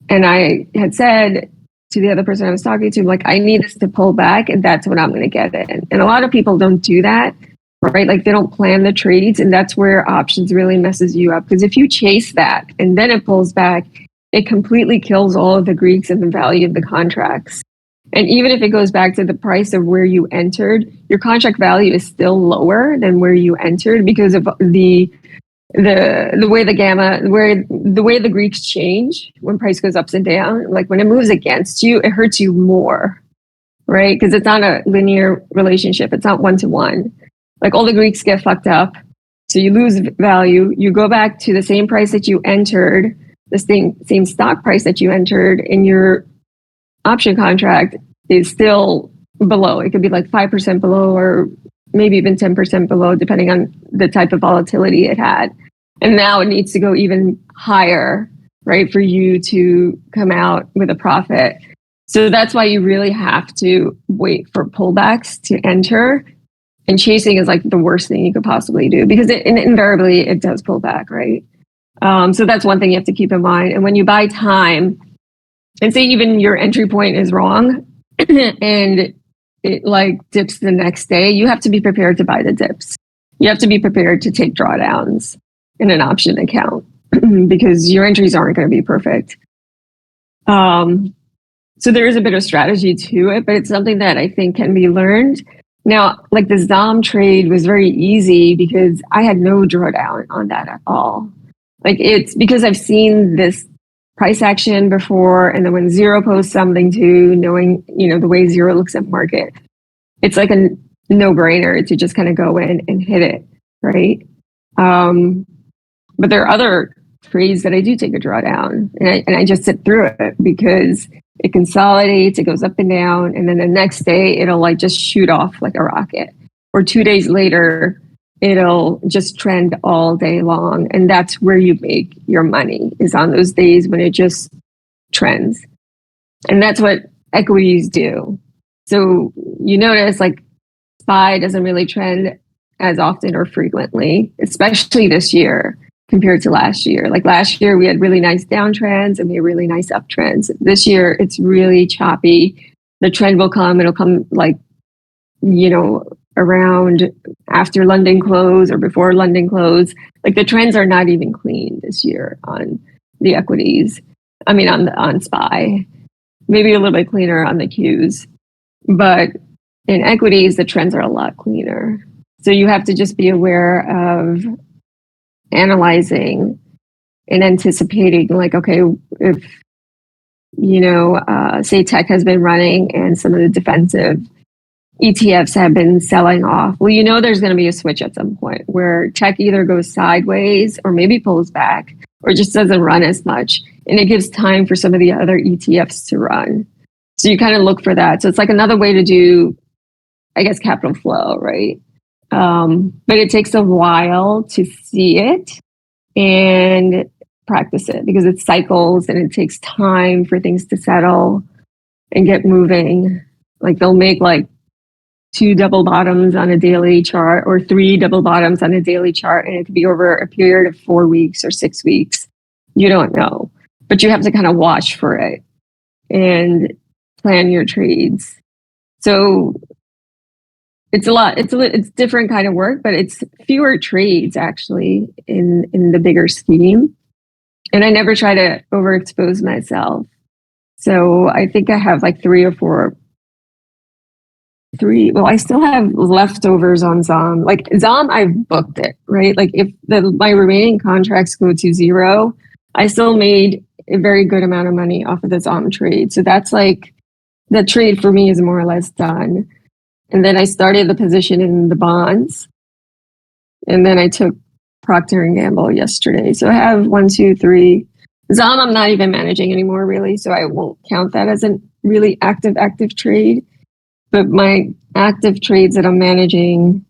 And I had said to the other person I was talking to, like, I need this to pull back, and that's when I'm going to get it. And a lot of people don't do that, right? Like they don't plan the trades, and that's where options really messes you up. Because if you chase that and then it pulls back, it completely kills all of the Greeks and the value of the contracts. And even if it goes back to the price of where you entered, your contract value is still lower than where you entered because of the way the way the Greeks change when price goes ups and down. Like when it moves against you, it hurts you more, right? Because it's not a linear relationship. It's not 1-to-1. Like all the Greeks get fucked up So you lose value, you go back to the same price that you entered, the same stock price that you entered, and your option contract is still below. It could be like 5% below or maybe even 10% below, depending on the type of volatility it had. And now it needs to go even higher, right, for you to come out with a profit. So that's why you really have to wait for pullbacks to enter. And chasing is like the worst thing you could possibly do because invariably it does pull back, right? So that's one thing you have to keep in mind. And when you buy time, and say even your entry point is wrong and it like dips the next day, you have to be prepared to buy the dips. You have to be prepared to take drawdowns in an option account because your entries aren't going to be perfect. So there is a bit of strategy to it, but it's something that I think can be learned. Now, like the ZOM trade was very easy because I had no drawdown on that at all. Like it's because I've seen this price action before, and then when Zero posts something too, knowing, you know, the way Zero looks at market, it's like a no-brainer to just kind of go in and hit it, right? But there are other trades that I do take a drawdown, and I just sit through it because it consolidates, it goes up and down, and then the next day it'll like just shoot off like a rocket. Or 2 days later, it'll just trend all day long. And that's where you make your money, is on those days when it just trends. And that's what equities do. So you notice like SPY doesn't really trend as often or frequently, especially this year compared to last year. Like last year, we had really nice downtrends and we had really nice uptrends. This year, it's really choppy. The trend will come, it'll come like, you know, around after London close or before London close. Like the trends are not even clean this year on the equities. I mean, on SPY, maybe a little bit cleaner on the Qs, but in equities, the trends are a lot cleaner. So you have to just be aware of analyzing and anticipating, like, okay, if, you know, say tech has been running and some of the defensive ETFs have been selling off. Well, you know, there's going to be a switch at some point where tech either goes sideways or maybe pulls back or just doesn't run as much. And it gives time for some of the other ETFs to run. So you kind of look for that. So it's like another way to do, I guess, capital flow, right? But it takes a while to see it and practice it because it cycles and it takes time for things to settle and get moving. Like they'll make like 2 double bottoms on a daily chart or 3 double bottoms on a daily chart, and it could be over a period of 4 weeks or 6 weeks. You don't know, but you have to kind of watch for it and plan your trades. So it's a lot. It's different kind of work, but it's fewer trades actually in the bigger scheme. And I never try to overexpose myself. So I think I have like 3 or 4. Well, I still have leftovers on ZOM. Like ZOM, I've booked it, right? Like if my remaining contracts go to 0, I still made a very good amount of money off of the ZOM trade. So that's like, the trade for me is more or less done. And then I started the position in the bonds. And then I took Procter & Gamble yesterday. So I have 1, 2, 3. ZOM I'm not even managing anymore, really. So I won't count that as a really active trade. But my active trades that I'm managing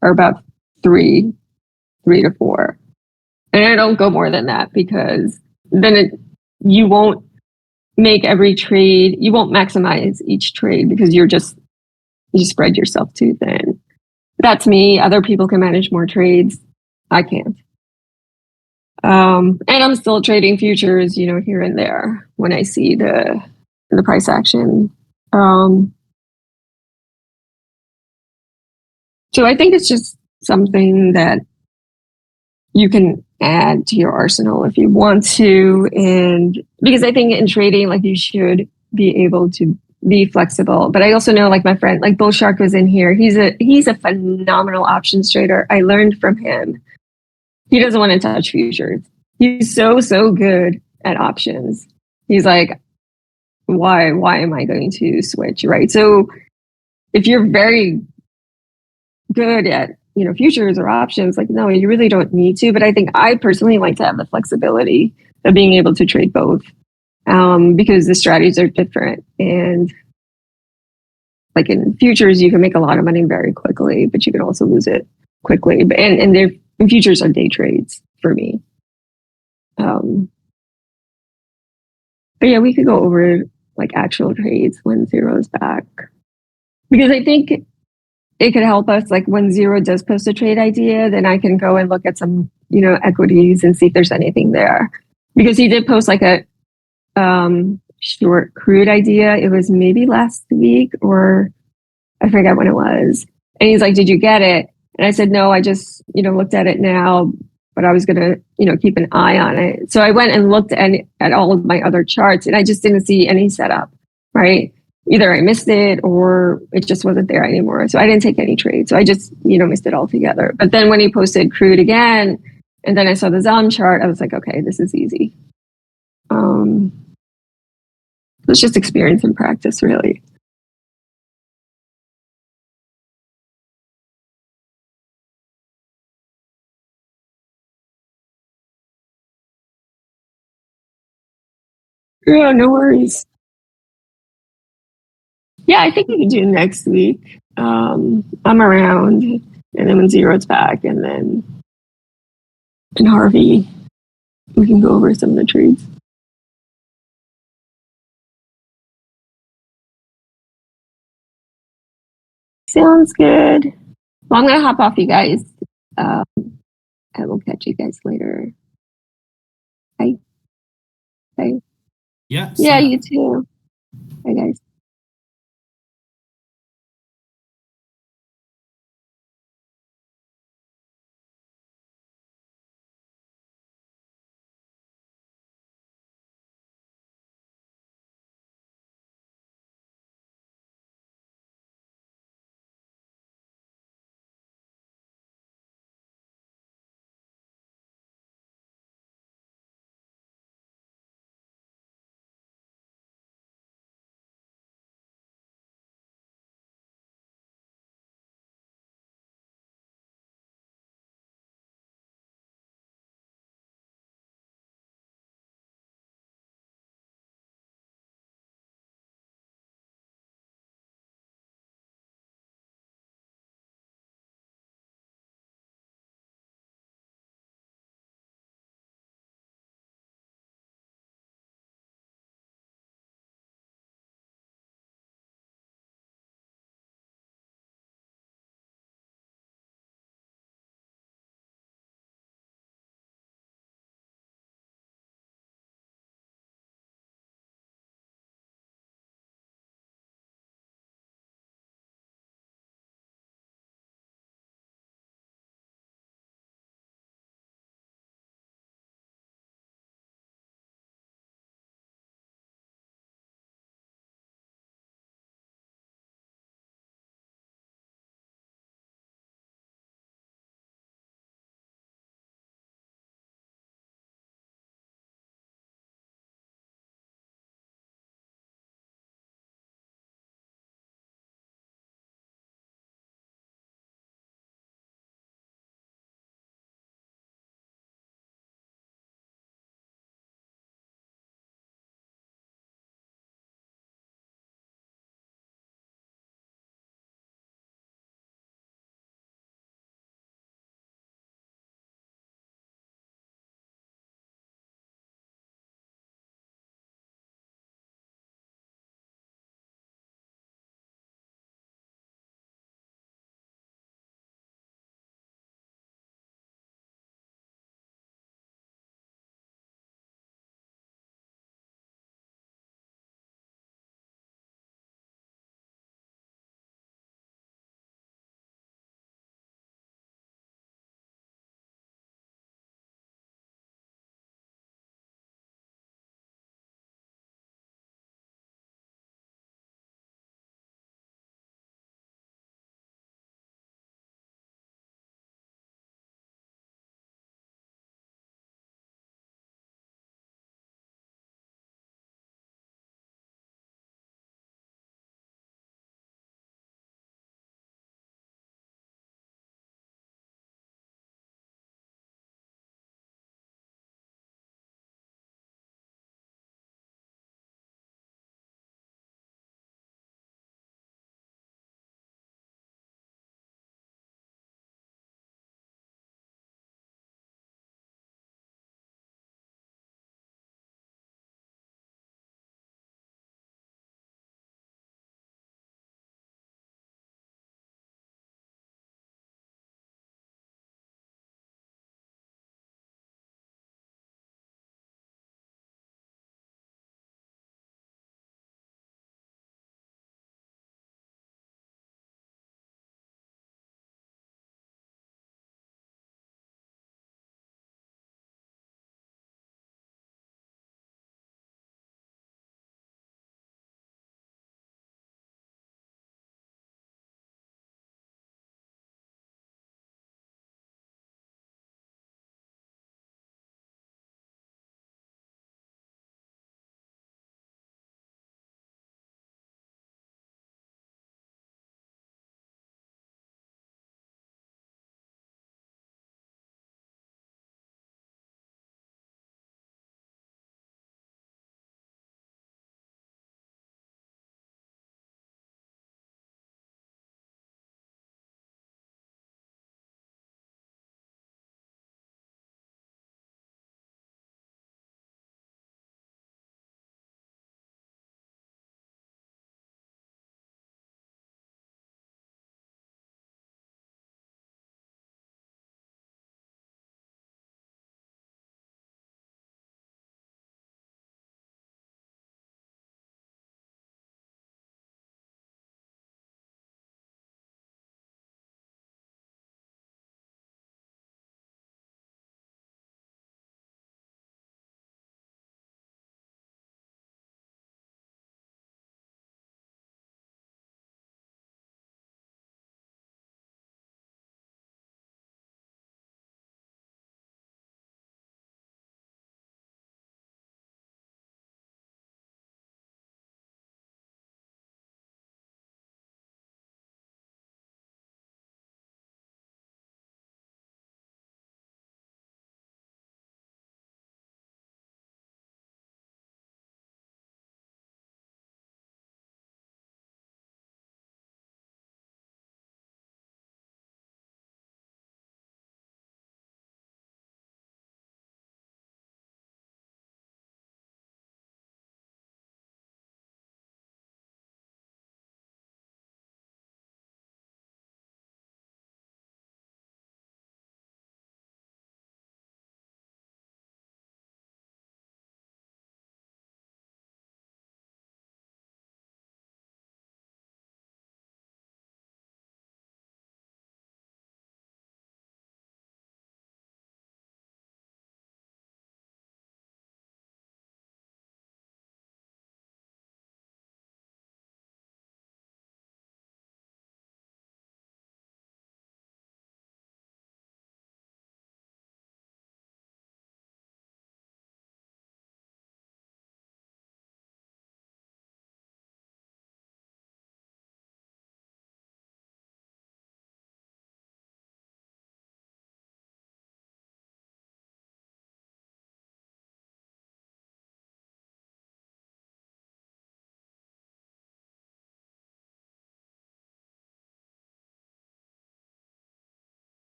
are about 3 to 4. And I don't go more than that because then you won't make every trade, you won't maximize each trade because you spread yourself too thin. That's me. Other people can manage more trades. I can't. And I'm still trading futures, you know, here and there when I see the price action. So I think it's just something that you can add to your arsenal if you want to. And because I think in trading, like you should be able to be flexible. But I also know, like my friend, like Bull Shark was in here. He's a phenomenal options trader. I learned from him. He doesn't want to touch futures. He's so good at options. He's like, why am I going to switch? Right. So if you're very good at futures or options. Like, no, you really don't need to. But I think I personally like to have the flexibility of being able to trade both, because the strategies are different. And like in futures, you can make a lot of money very quickly, but you can also lose it quickly. And futures are day trades for me. But yeah, we could go over like actual trades when zero's back, because I think it could help us. Like when zero does post a trade idea, then I can go and look at some, equities and see if there's anything there, because he did post like a short crude idea. It was maybe last week, or I forget when it was. And he's like, "Did you get it?" And I said, "No, I just, looked at it now, but I was going to, keep an eye on it." So I went and looked at all of my other charts, and I just didn't see any setup, right? Either I missed it or it just wasn't there anymore. So I didn't take any trades. So I just, missed it altogether. But then when he posted crude again, and then I saw the ZOM chart, I was like, okay, this is easy. It's just experience and practice, really. Yeah, no worries. Yeah, I think we can do next week. I'm around, and then when zero's back, and then in Harvey, we can go over some of the trades. Sounds good. Well, I'm gonna hop off, you guys. I will catch you guys later. Bye. Bye. Yeah. Yeah, you too. Bye, guys.